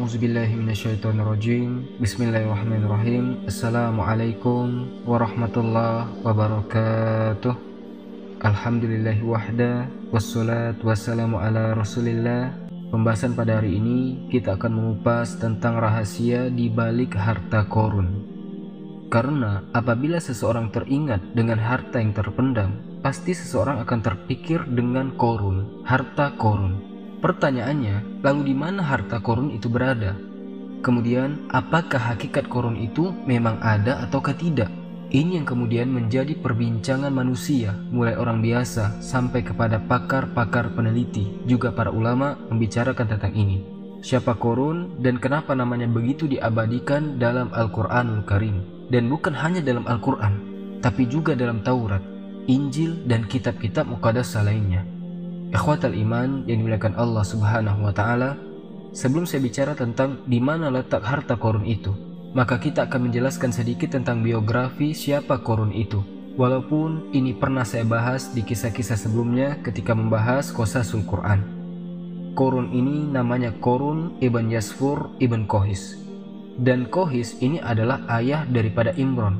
A'udzubillahi minasyaitonirrajim. Bismillahirrahmanirrahim. Assalamualaikum warahmatullahi wabarakatuh. Alhamdulillahi wahda, wassalatu wassalamu ala rasulillah. Pembahasan pada hari ini kita akan mengupas tentang rahasia di balik harta korun. Karena apabila seseorang teringat dengan harta yang terpendam, pasti seseorang akan terpikir dengan korun, harta korun. Pertanyaannya, lalu di mana harta korun itu berada? Kemudian, apakah hakikat korun itu memang ada ataukah tidak? Ini yang kemudian menjadi perbincangan manusia, mulai orang biasa sampai kepada pakar-pakar peneliti, juga para ulama membicarakan tentang ini. Siapa korun dan kenapa namanya begitu diabadikan dalam Al-Quranul Karim? Dan bukan hanya dalam Al-Quran, tapi juga dalam Taurat, Injil, dan kitab-kitab muqaddasah lainnya. Ikhwatal iman yang dimuliakan Allah Subhanahu wa taala, sebelum saya bicara tentang di mana letak harta korun itu, maka kita akan menjelaskan sedikit tentang biografi siapa korun itu. Walaupun ini pernah saya bahas di kisah-kisah sebelumnya ketika membahas Qasasul Quran. Korun ini namanya Korun ibn Yasfur ibn Kohis. Dan Kohis ini adalah ayah daripada Imron.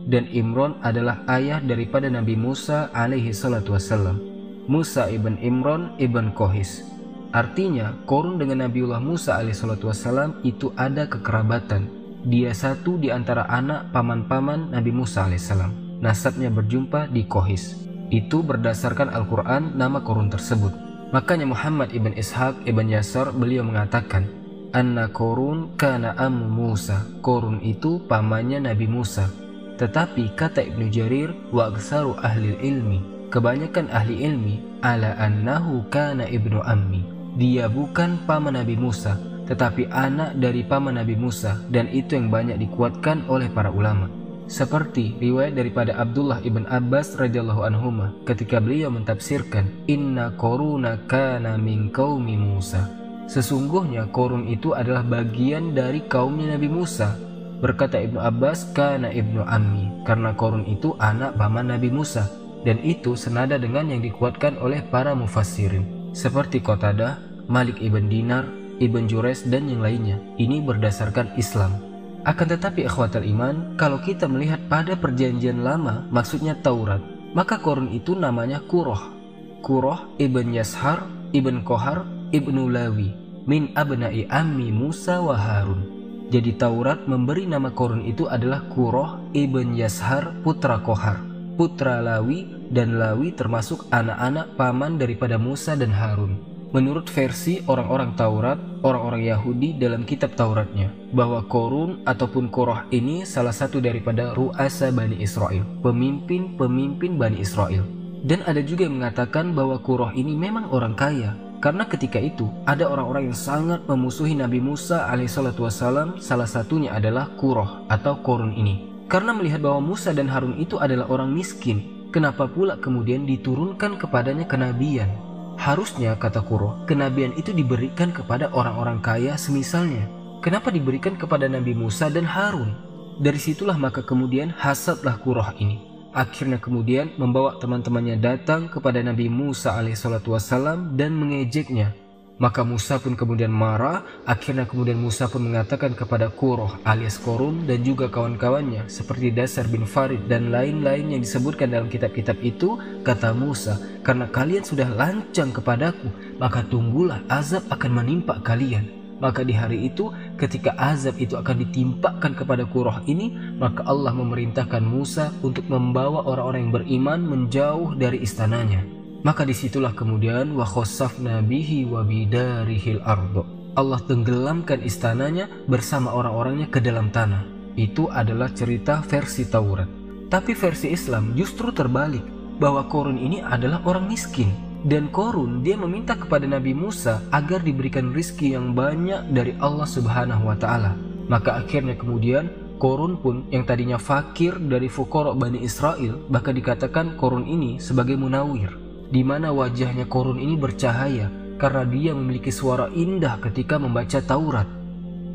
Dan Imron adalah ayah daripada Nabi Musa alaihi salatu wassalam. Musa ibn Imron ibn Kohis. Artinya Korun dengan Nabiullah Musa alaihissalatu wassalam itu ada kekerabatan. Dia satu di antara anak paman-paman Nabi Musa alaihissalam. Nasabnya berjumpa di Kohis. Itu berdasarkan Al-Quran nama Korun tersebut. Makanya Muhammad ibn Ishaq ibn Yasar beliau mengatakan, Anna Korun kana ammu Musa. Korun itu pamannya Nabi Musa. Tetapi kata Ibnu Jarir, wa aksaru ahli ilmi, kebanyakan ahli ilmi, ala annahu kana ibnu ammi, dia bukan paman Nabi Musa, tetapi anak dari paman Nabi Musa, dan itu yang banyak dikuatkan oleh para ulama. Seperti riwayat daripada Abdullah ibn Abbas radhiyallahu anhuma ketika beliau mentafsirkan, inna koruna kana min qaumi Musa. Sesungguhnya korun itu adalah bagian dari kaumnya Nabi Musa. Berkata Ibnu Abbas, kana ibnu ammi, karena korun itu anak paman Nabi Musa. Dan itu senada dengan yang dikuatkan oleh para mufassirin seperti Qatadah, Malik ibn Dinar, Ibn Jures, dan yang lainnya. Ini berdasarkan Islam. Akan tetapi ikhwatal iman, kalau kita melihat pada perjanjian lama, maksudnya Taurat, maka korun itu namanya Kuroh. Kuroh ibn Yashar ibn Kohar ibnu Lawi min abna'i ammi Musa wa Harun. Jadi Taurat memberi nama korun itu adalah Kuroh ibn Yashar putra Kohar, putra Lawi, dan Lawi termasuk anak-anak paman daripada Musa dan Harun. Menurut versi orang-orang Taurat, orang-orang Yahudi dalam kitab Tauratnya, bahwa Korun ataupun Kuroh ini salah satu daripada ru'asa Bani Israel, pemimpin-pemimpin Bani Israel. Dan ada juga yang mengatakan bahwa Kuroh ini memang orang kaya, karena ketika itu ada orang-orang yang sangat memusuhi Nabi Musa alaihissalatu wassalam, salah satunya adalah Kuroh atau Korun ini. Karena melihat bahwa Musa dan Harun itu adalah orang miskin, kenapa pula kemudian diturunkan kepadanya kenabian? Harusnya, kata Kuroh, kenabian itu diberikan kepada orang-orang kaya semisalnya. Kenapa diberikan kepada Nabi Musa dan Harun? Dari situlah maka kemudian hasadlah Kuroh ini. Akhirnya kemudian membawa teman-temannya datang kepada Nabi Musa alaihissalatu wassalam dan mengejeknya. Maka Musa pun kemudian marah. Akhirnya kemudian Musa pun mengatakan kepada Kuroh alias Korun dan juga kawan-kawannya seperti Dasar bin Farid dan lain-lain yang disebutkan dalam kitab-kitab itu, kata Musa, karena kalian sudah lancang kepadaku, maka tunggulah azab akan menimpa kalian. Maka di hari itu ketika azab itu akan ditimpakan kepada Kuroh ini, maka Allah memerintahkan Musa untuk membawa orang-orang yang beriman menjauh dari istananya. Maka disitulah kemudian wa khosafna bihi wa bidarihil ardo, Allah tenggelamkan istananya bersama orang-orangnya ke dalam tanah. Itu adalah cerita versi Taurat. Tapi versi Islam justru terbalik, bahwa Korun ini adalah orang miskin. Dan Korun dia meminta kepada Nabi Musa agar diberikan rizki yang banyak dari Allah Subhanahu wa ta'ala. Maka akhirnya kemudian Korun pun yang tadinya fakir dari fuqara Bani Israel, bahkan dikatakan Korun ini sebagai munawir, di mana wajahnya Korun ini bercahaya karena dia memiliki suara indah ketika membaca Taurat.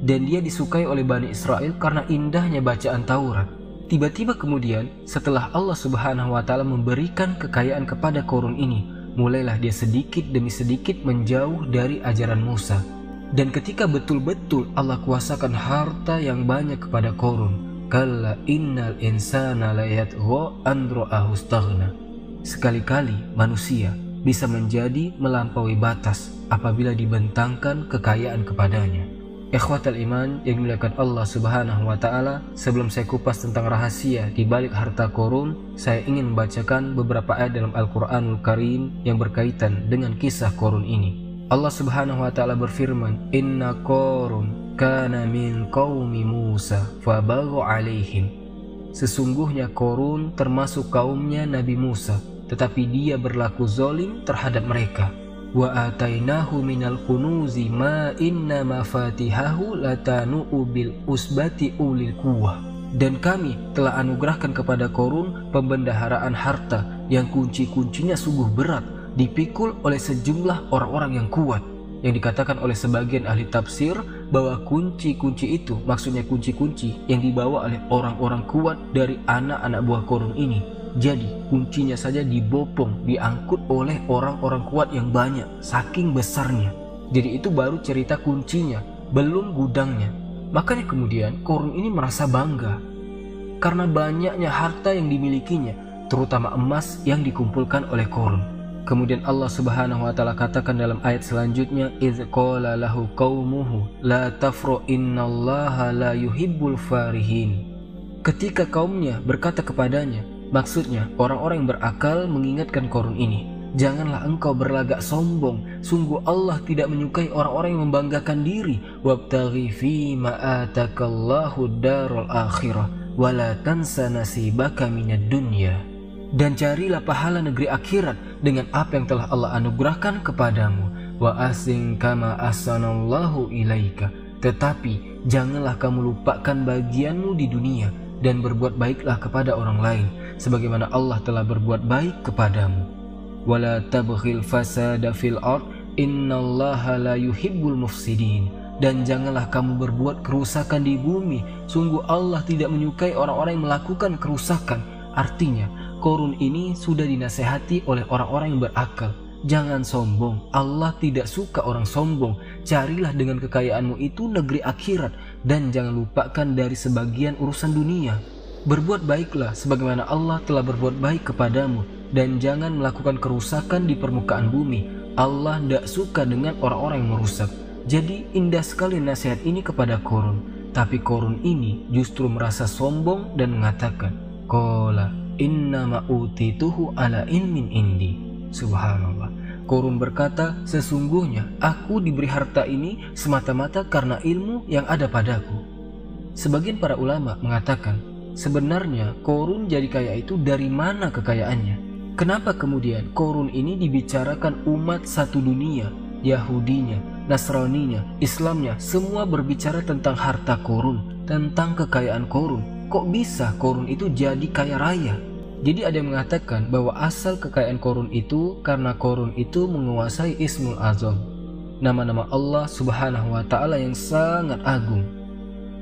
Dan dia disukai oleh Bani Israel karena indahnya bacaan Taurat. Tiba-tiba kemudian setelah Allah Subhanahu wa ta'ala memberikan kekayaan kepada Korun ini, mulailah dia sedikit demi sedikit menjauh dari ajaran Musa. Dan ketika betul-betul Allah kuasakan harta yang banyak kepada Qarun, kalla innal insana layatgha an ra'ahu istaghna. Sekali-kali manusia bisa menjadi melampaui batas apabila dibentangkan kekayaan kepadanya. Ikhwatal iman yang dimuliakan Allah Subhanahu wa taala, sebelum saya kupas tentang rahasia di balik harta Qarun, saya ingin membacakan beberapa ayat dalam Al-Qur'anul Karim yang berkaitan dengan kisah Qarun ini. Allah Subhanahu wa taala berfirman, "Inna Qarun kana min qaumi Musa fabagha 'alaihim." Sesungguhnya Qarun termasuk kaumnya Nabi Musa, tetapi dia berlaku zalim terhadap mereka. Wa atainahu minal kunuzi ma inna mafatihahu latanu bil usbati ulil quwwah. Dan kami telah anugerahkan kepada Qarun pembendaharaan harta yang kunci-kuncinya sungguh berat, dipikul oleh sejumlah orang-orang yang kuat. Yang dikatakan oleh sebagian ahli tafsir bahwa kunci-kunci itu maksudnya kunci-kunci yang dibawa oleh orang-orang kuat dari anak-anak buah Qarun ini. Jadi kuncinya saja dibopong, diangkut oleh orang-orang kuat yang banyak, saking besarnya. Jadi itu baru cerita kuncinya, belum gudangnya. Makanya kemudian Qarun ini merasa bangga karena banyaknya harta yang dimilikinya, terutama emas yang dikumpulkan oleh Qarun. Kemudian Allah Subhanahu wa taala katakan dalam ayat selanjutnya, "Idz qala lahu qaumuhu la tafra innallaha la yuhibbul farihin." Ketika kaumnya berkata kepadanya, maksudnya orang-orang yang berakal mengingatkan Qarun ini, "Janganlah engkau berlagak sombong, sungguh Allah tidak menyukai orang-orang yang membanggakan diri. Wabtaghi fi ma atakallahu darul akhirah wa la tansa nasibaka minad dunya." Dan carilah pahala negeri akhirat dengan apa yang telah Allah anugerahkan kepadamu. Wa ahsin kama ahsanallahu ilaika. Tetapi janganlah kamu lupakan bagianmu di dunia dan berbuat baiklah kepada orang lain sebagaimana Allah telah berbuat baik kepadamu. Wala tabghil fasada fil ard innallaha la yuhibbul mufsidin. Dan janganlah kamu berbuat kerusakan di bumi, sungguh Allah tidak menyukai orang-orang yang melakukan kerusakan. Artinya Qarun ini sudah dinasehati oleh orang-orang yang berakal. Jangan sombong, Allah tidak suka orang sombong. Carilah dengan kekayaanmu itu negeri akhirat dan jangan lupakan dari sebagian urusan dunia. Berbuat baiklah sebagaimana Allah telah berbuat baik kepadamu dan jangan melakukan kerusakan di permukaan bumi. Allah tidak suka dengan orang-orang yang merusak. Jadi indah sekali nasihat ini kepada Qarun. Tapi Qarun ini justru merasa sombong dan mengatakan, "Qala innama utituhu ala ilmin indi." Subhanallah. Qarun berkata, "Sesungguhnya aku diberi harta ini semata-mata karena ilmu yang ada padaku." Sebagian para ulama mengatakan, sebenarnya Qarun jadi kaya itu dari mana kekayaannya? Kenapa kemudian Qarun ini dibicarakan umat satu dunia, Yahudinya, Nasraninya, Islamnya, semua berbicara tentang harta Qarun, tentang kekayaan Qarun. Kok bisa Qarun itu jadi kaya raya? Jadi ada yang mengatakan bahwa asal kekayaan Qarun itu karena Qarun itu menguasai Ismul Azam, nama-nama Allah Subhanahu wa taala yang sangat agung.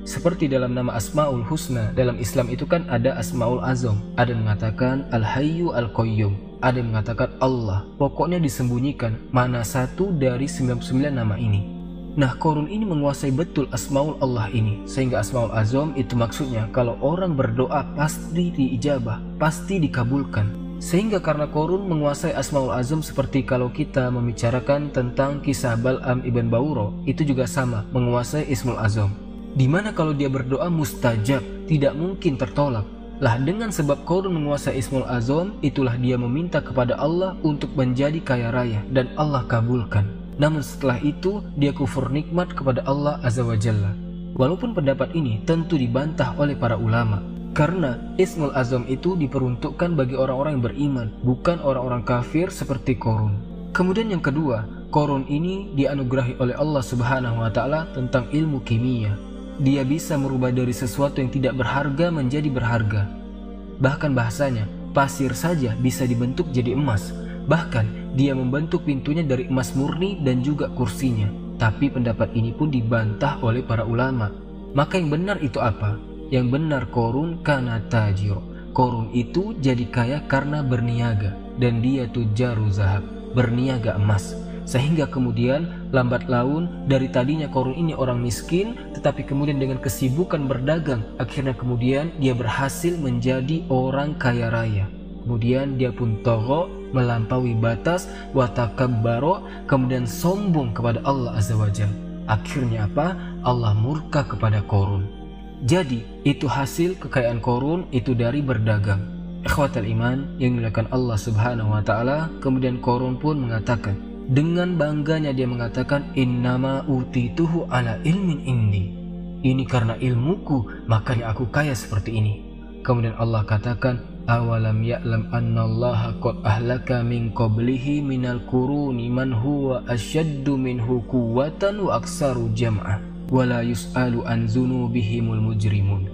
Seperti dalam nama Asmaul Husna, dalam Islam itu kan ada Asmaul Azam. Ada yang mengatakan Al-Hayyu Al-Qayyum, ada yang mengatakan Allah. Pokoknya disembunyikan mana satu dari 99 nama ini. Nah, Qarun ini menguasai betul Asmaul Allah ini, sehingga Asmaul Azam itu maksudnya kalau orang berdoa pasti diijabah, pasti dikabulkan. Sehingga karena Qarun menguasai Asmaul Azam, seperti kalau kita membicarakan tentang kisah Bal'am ibn Ba'ura, itu juga sama, menguasai Ismul Azam. Dimana kalau dia berdoa mustajab, tidak mungkin tertolak. Lah dengan sebab Qarun menguasai Ismul Azam, itulah dia meminta kepada Allah untuk menjadi kaya raya dan Allah kabulkan. Namun setelah itu dia kufur nikmat kepada Allah Azza wa Jalla. Walaupun pendapat ini tentu dibantah oleh para ulama, karena Ismul Azam itu diperuntukkan bagi orang-orang yang beriman, bukan orang-orang kafir seperti Qarun. Kemudian yang kedua, Qarun ini dianugerahi oleh Allah Subhanahu wa taala tentang ilmu kimia. Dia bisa merubah dari sesuatu yang tidak berharga menjadi berharga. Bahkan bahasanya, pasir saja bisa dibentuk jadi emas. Bahkan dia membentuk pintunya dari emas murni dan juga kursinya. Tapi pendapat ini pun dibantah oleh para ulama. Maka yang benar itu apa? Yang benar Qarun kana tajir. Qarun itu jadi kaya karena berniaga, dan dia tujaru zahab, berniaga emas. sehingga kemudian lambat laun dari tadinya Qarun ini orang miskin, tetapi kemudian dengan kesibukan berdagang akhirnya kemudian dia berhasil menjadi orang kaya raya. Kemudian dia pun tagha, melampaui batas, wa takabbara, kemudian sombong kepada Allah Azza wa Jalla. Akhirnya apa? Allah murka kepada Qarun. Jadi itu hasil kekayaan Qarun itu dari berdagang. Ikhwatal iman yang dimuliakan Allah Subhanahu wa taala, kemudian Qarun pun mengatakan, dengan bangganya dia mengatakan, innama utituhu ala ilmin indi. Ini karena ilmuku makanya aku kaya seperti ini. Kemudian Allah katakan, awalam ya'lam annallaha qad ahlaka min qablihi minal quruni man huwa asyaddu minhu quwwatan wa aksaru jam'a wala yus'alu an dzunubihimul mujrimun.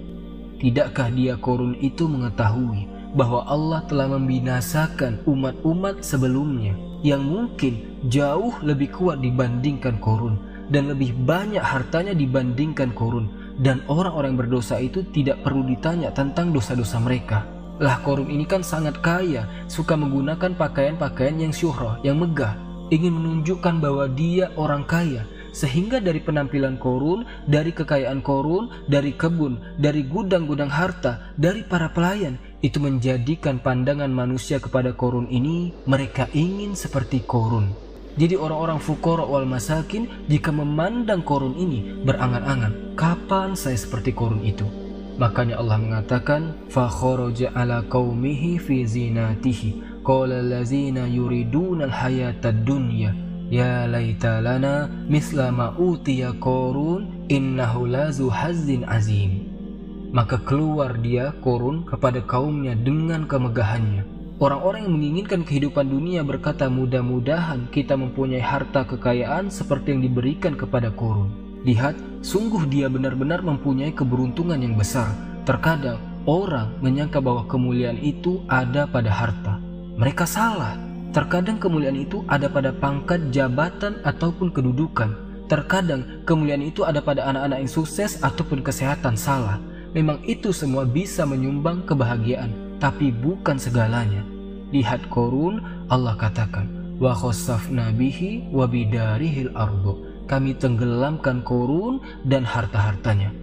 Tidakkah dia Qarun itu mengetahui bahwa Allah telah membinasakan umat-umat sebelumnya yang mungkin jauh lebih kuat dibandingkan Qarun dan lebih banyak hartanya dibandingkan Qarun, dan orang-orang berdosa itu tidak perlu ditanya tentang dosa-dosa mereka. Lah Qarun ini kan sangat kaya, suka menggunakan pakaian-pakaian yang syuhrah, yang megah, ingin menunjukkan bahwa dia orang kaya. Sehingga dari penampilan Qarun, dari kekayaan Qarun, dari kebun, dari gudang-gudang harta, dari para pelayan, itu menjadikan pandangan manusia kepada Qarun ini, mereka ingin seperti Qarun. Jadi orang-orang fuqara wal masakin jika memandang Qarun ini berangan-angan, kapan saya seperti Qarun itu? Makanya Allah mengatakan, fa kharaja ala qaumihi fi zinatihi qala allazina yuriduna al-hayatad dunya ya laita lana misla ma utiya Qarun innahu lazu hazzin azim. Maka keluar dia Qarun kepada kaumnya dengan kemegahannya. Orang-orang yang menginginkan kehidupan dunia berkata, mudah-mudahan kita mempunyai harta kekayaan seperti yang diberikan kepada Qarun. Lihat, sungguh dia benar-benar mempunyai keberuntungan yang besar. Terkadang orang menyangka bahwa kemuliaan itu ada pada harta. Mereka salah. Terkadang kemuliaan itu ada pada pangkat, jabatan, ataupun kedudukan. Terkadang kemuliaan itu ada pada anak-anak yang sukses ataupun kesehatan. Salah. Memang itu semua bisa menyumbang kebahagiaan, tapi bukan segalanya. Lihat Qarun, Allah katakan, wa khassafna bihi wa bidarihil ardu. Kami tenggelamkan Qarun dan harta-hartanya.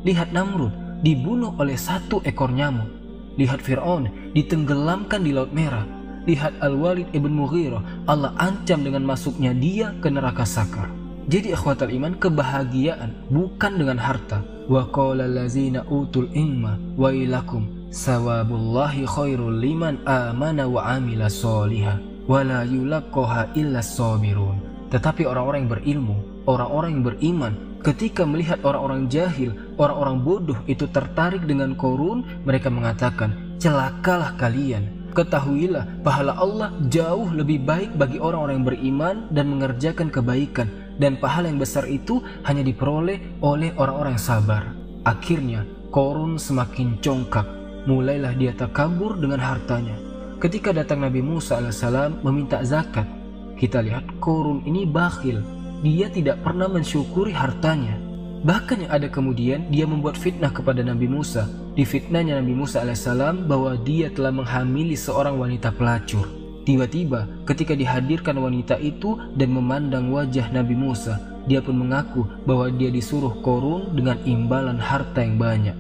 Lihat Namrud, dibunuh oleh satu ekor nyamuk. Lihat Fir'aun, ditenggelamkan di Laut Merah. Lihat Al-Walid ibn Mughirah, Allah ancam dengan masuknya dia ke neraka sakar. Jadi ikhwatal iman, kebahagiaan bukan dengan harta. Wa qala allazina utul ilma wa ilakum sawabullahi khairul liman amana wa amila sholiha wa la yulaqqaha illa sabirun. Tetapi orang-orang yang berilmu, orang-orang yang beriman, ketika melihat orang-orang jahil, orang-orang bodoh itu tertarik dengan Qarun, mereka mengatakan, celakalah kalian. Ketahuilah pahala Allah jauh lebih baik bagi orang-orang yang beriman dan mengerjakan kebaikan, dan pahala yang besar itu hanya diperoleh oleh orang-orang yang sabar. Akhirnya Qarun semakin congkak, mulailah dia takabur dengan hartanya. Ketika datang Nabi Musa alaihissalam meminta zakat, kita lihat Qarun ini bakhil, dia tidak pernah mensyukuri hartanya. Bahkan yang ada kemudian dia membuat fitnah kepada Nabi Musa. Difitnahnya Nabi Musa alaihissalam bahwa dia telah menghamili seorang wanita pelacur. Tiba-tiba ketika dihadirkan wanita itu dan memandang wajah Nabi Musa, dia pun mengaku bahwa dia disuruh Qarun dengan imbalan harta yang banyak.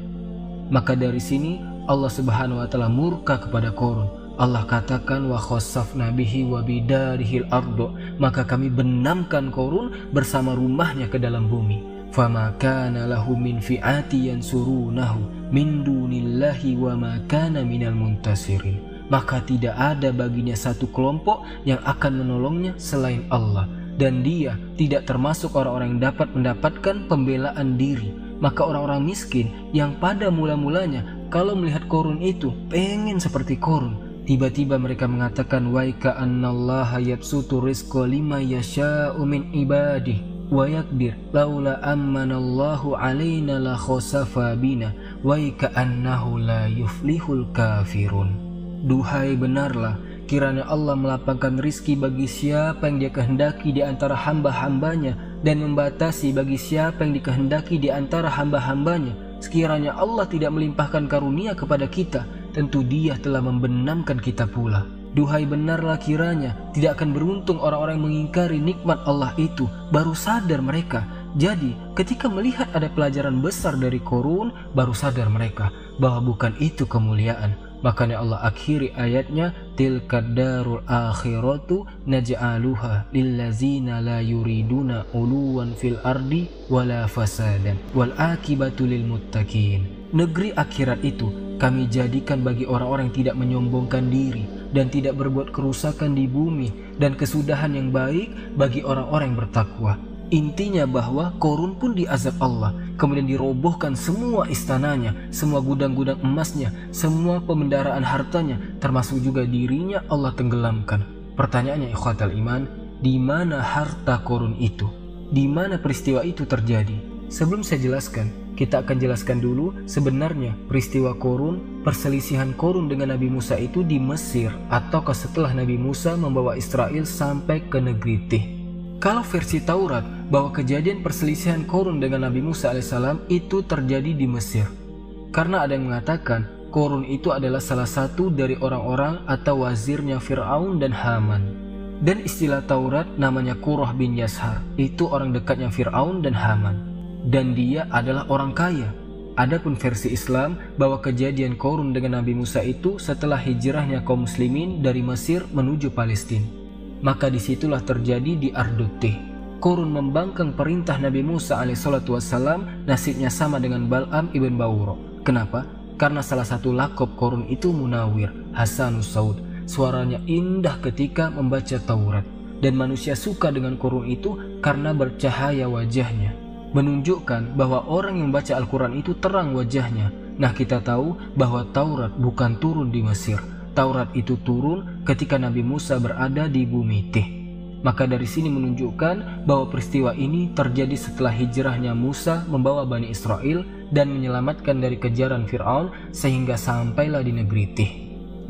Maka dari sini Allah Subhanahu wa taala murka kepada Qarun. Allah katakan, wa khassafna bihi wa bidarihil ardu, maka kami benamkan Qarun bersama rumahnya ke dalam bumi. Fama kana lahu min fi'ati yansurunahu min dunillahi wa ma kana minal muntasirin. Maka tidak ada baginya satu kelompok yang akan menolongnya selain Allah, dan dia tidak termasuk orang-orang yang dapat mendapatkan pembelaan diri. Maka orang-orang miskin yang pada mula-mulanya kalau melihat Qarun itu pengen seperti Qarun, tiba-tiba mereka mengatakan, wa ka'annallaha yabsutu rizqa liman yasha'u min ibadihi wa yakdir laula ammanallahu alaina la khasafa bina wa ka'annahu la yuflihul kafirun. Duhai benarlah kiranya Allah melapangkan rizki bagi siapa yang dia kehendaki di antara hamba-hambanya dan membatasi bagi siapa yang dikehendaki di antara hamba-hambanya. Sekiranya Allah tidak melimpahkan karunia kepada kita, tentu dia telah membenamkan kita pula. Duhai benarlah kiranya tidak akan beruntung orang-orang yang mengingkari nikmat Allah itu, baru sadar mereka. Jadi ketika melihat ada pelajaran besar dari Qarun, baru sadar mereka bahwa bukan itu kemuliaan. Makanya Allah akhiri ayatnya, tilkad darul akhiratu naj'aluha lillazina la yuriduna uluwan fil ardi wala fasadan wal akibatu lil muttaqin. Negeri akhirat itu kami jadikan bagi orang-orang yang tidak menyombongkan diri dan tidak berbuat kerusakan di bumi, dan kesudahan yang baik bagi orang-orang yang bertakwa. Intinya bahwa Qarun pun diazab Allah, kemudian dirobohkan semua istananya, semua gudang-gudang emasnya, semua pemendaraan hartanya, termasuk juga dirinya Allah tenggelamkan. Pertanyaannya ikhwatal iman, di mana harta Qarun itu? Di mana peristiwa itu terjadi? Sebelum saya jelaskan, kita akan jelaskan dulu sebenarnya peristiwa Qarun, perselisihan Qarun dengan Nabi Musa itu di Mesir ataukah setelah Nabi Musa membawa Israel sampai ke negeri Tih. Kalau versi Taurat bahwa kejadian perselisihan Qarun dengan Nabi Musa alaihissalam itu terjadi di Mesir. Karena ada yang mengatakan Qarun itu adalah salah satu dari orang-orang atau wazirnya Fir'aun dan Haman. Dan istilah Taurat namanya Qurrah bin Yashar, itu orang dekatnya Fir'aun dan Haman. Dan dia adalah orang kaya. Adapun versi Islam bahwa kejadian Qarun dengan Nabi Musa itu setelah hijrahnya kaum muslimin dari Mesir menuju Palestina. Maka disitulah terjadi di Ardutih. Qarun membangkang perintah Nabi Musa alaihissalam, nasibnya sama dengan Bal'am ibn Bawro. Kenapa? Karena salah satu lakob Qarun itu Munawir, Hasanus Saud. Suaranya indah ketika membaca Taurat. Dan manusia suka dengan Qarun itu karena bercahaya wajahnya, menunjukkan bahwa orang yang baca Al-Quran itu terang wajahnya. Nah, kita tahu bahwa Taurat bukan turun di Mesir. Taurat itu turun ketika Nabi Musa berada di bumi Tih. Maka dari sini menunjukkan bahwa peristiwa ini terjadi setelah hijrahnya Musa membawa Bani Israel dan menyelamatkan dari kejaran Fir'aun sehingga sampailah di negeri Tih.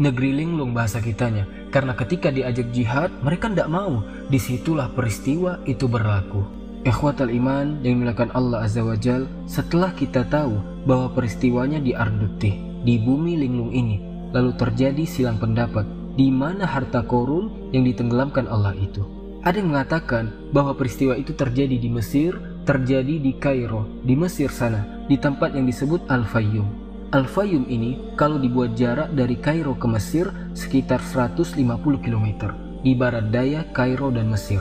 Negeri linglung bahasa kitanya, karena ketika diajak jihad mereka tidak mau. Disitulah peristiwa itu berlaku. Ikhwatal iman yang dimuliakan Allah Azza wa Jal, setelah kita tahu bahwa peristiwanya di Ardutih, di bumi linglung ini, lalu terjadi silang pendapat di mana harta Qarun yang ditenggelamkan Allah itu. Ada yang mengatakan bahwa peristiwa itu terjadi di Mesir, terjadi di Kairo, di Mesir sana, di tempat yang disebut Al-Fayyum. Al-Fayyum ini kalau dibuat jarak dari Kairo ke Mesir sekitar 150 km di barat daya Kairo dan Mesir.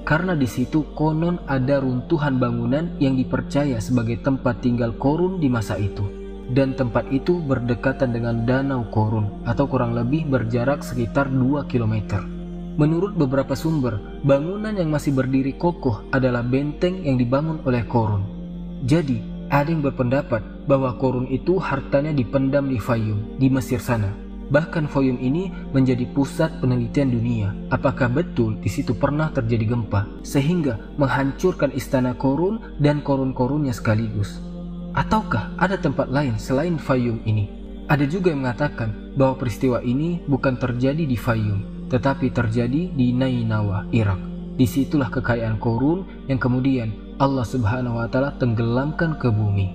Karena di situ konon ada runtuhan bangunan yang dipercaya sebagai tempat tinggal Qarun di masa itu. Dan tempat itu berdekatan dengan danau Qarun atau kurang lebih berjarak sekitar 2 km. Menurut beberapa sumber, bangunan yang masih berdiri kokoh adalah benteng yang dibangun oleh Qarun. Jadi, ada yang berpendapat bahwa Qarun itu hartanya dipendam di Fayyum, di Mesir sana. Bahkan Fayyum ini menjadi pusat penelitian dunia. Apakah betul di situ pernah terjadi gempa sehingga menghancurkan istana Qarun dan Qarun-Qarunnya sekaligus? Ataukah ada tempat lain selain Fayyum ini? Ada juga yang mengatakan bahwa peristiwa ini bukan terjadi di Fayyum, tetapi terjadi di Nainawa, Irak. Disitulah kekayaan Qarun yang kemudian Allah Subhanahu wa Ta'ala tenggelamkan ke bumi.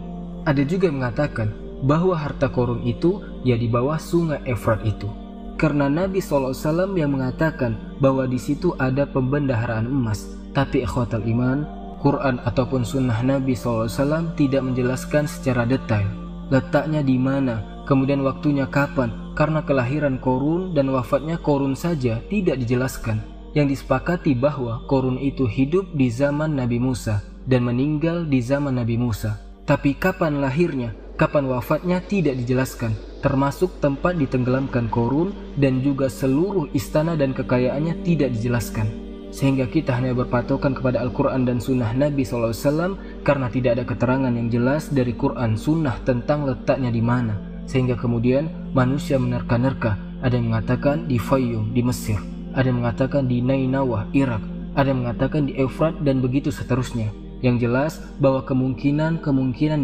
Ada juga yang mengatakan bahwa harta Qarun itu ya di bawah sungai Efrat itu. Karena Nabi SAW yang mengatakan bahwa di situ ada pembendaharaan emas. Tapi ikhwatal iman, Quran ataupun sunnah Nabi SAW tidak menjelaskan secara detail letaknya di mana, kemudian waktunya kapan. Karena kelahiran Qarun dan wafatnya Qarun saja tidak dijelaskan. Yang disepakati bahwa Qarun itu hidup di zaman Nabi Musa dan meninggal di zaman Nabi Musa. Tapi kapan lahirnya, kapan wafatnya tidak dijelaskan, termasuk tempat ditenggelamkan Qarun dan juga seluruh istana dan kekayaannya tidak dijelaskan. Sehingga kita hanya berpatokan kepada Al-Quran dan Sunnah Nabi SAW karena tidak ada keterangan yang jelas dari Quran Sunnah tentang letaknya di mana. Sehingga kemudian manusia menerka-nerka. Ada yang mengatakan di Fayyum, di Mesir. Ada yang mengatakan di Nainawa, Irak. Ada yang mengatakan di Efrat dan begitu seterusnya. Yang jelas bahwa kemungkinan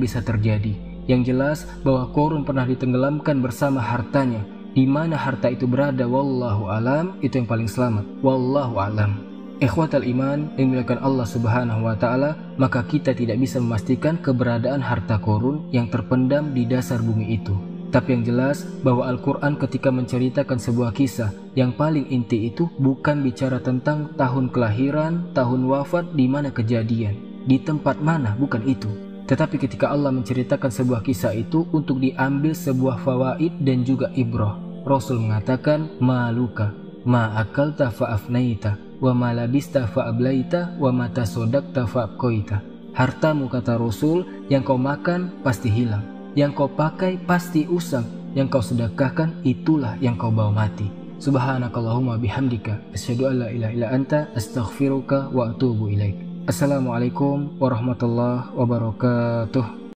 bisa terjadi. Yang jelas bahwa Qarun pernah ditenggelamkan bersama hartanya. Di mana harta itu berada, wallahu alam, itu yang paling selamat. Wallahu alam. Ikhwatal iman yang dimuliakan Allah Subhanahu wa Ta'ala, maka kita tidak bisa memastikan keberadaan harta Qarun yang terpendam di dasar bumi itu. Tapi yang jelas bahwa Al-Quran ketika menceritakan sebuah kisah yang paling inti itu bukan bicara tentang tahun kelahiran, tahun wafat, di mana kejadian, di tempat mana, bukan itu. Tetapi ketika Allah menceritakan sebuah kisah itu untuk diambil sebuah fawaid dan juga ibrah. Rasul mengatakan, maluka, ma akalta fa'afnaita, wa ma labista fa'ablaita, wa ma tasodakta fa'abkoita. Hartamu, kata Rasul, yang kau makan pasti hilang, yang kau pakai pasti usang, yang kau sedekahkan itulah yang kau bawa mati. Subhanakallahumma bihamdika asyhadu an la ilaha illa anta astaghfiruka wa atubu ilaik. Assalamualaikum warahmatullahi wabarakatuh.